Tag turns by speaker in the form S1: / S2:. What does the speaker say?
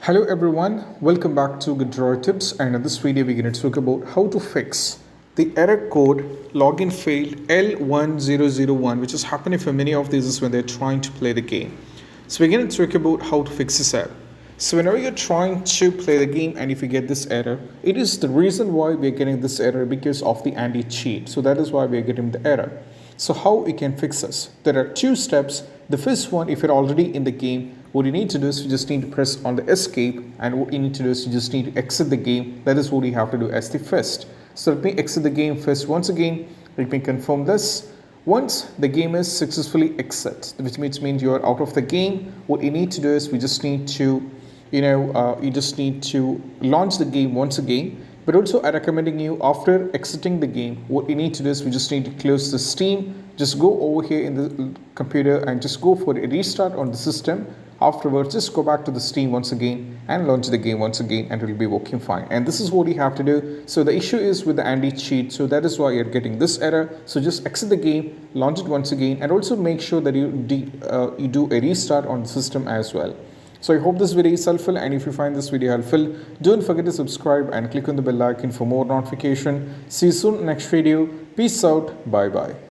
S1: Hello everyone, welcome back to Good Drawer Tips, and in this video we're going to talk about how to fix the error code login failed L1001, which is happening for many of these when they're trying to play the game. So we're going to talk about how to fix this error. So whenever you're trying to play the game and if you get this error, it is the reason why we're getting this error because of the anti-cheat. So that is why we're getting the error. So how we can fix this? There are two steps. The first one, if you're already in the game, what you need to do is you just need to press on the escape, and what you need to do is you just need to exit the game. That is what you have to do as the first. So let me exit the game first once again. Let me confirm this. Once the game is successfully exit, which means you are out of the game, what you need to do is we just need to you just need to launch the game once again. But also I'm recommending you, after exiting the game, what you need to do is we just need to close the Steam, just go over here in the computer and just go for a restart on the system. Afterwards, just go back to the Steam once again and launch the game once again, and it will be working fine. And this is what you have to do. So the issue is with the anti-cheat, so that is why you're getting this error. So just exit the game, launch it once again, and also make sure that you do a restart on the system as well. So I hope this video is helpful, and if you find this video helpful, don't forget to subscribe and click on the bell icon for more notification. See you soon in the next video. Peace out. Bye bye.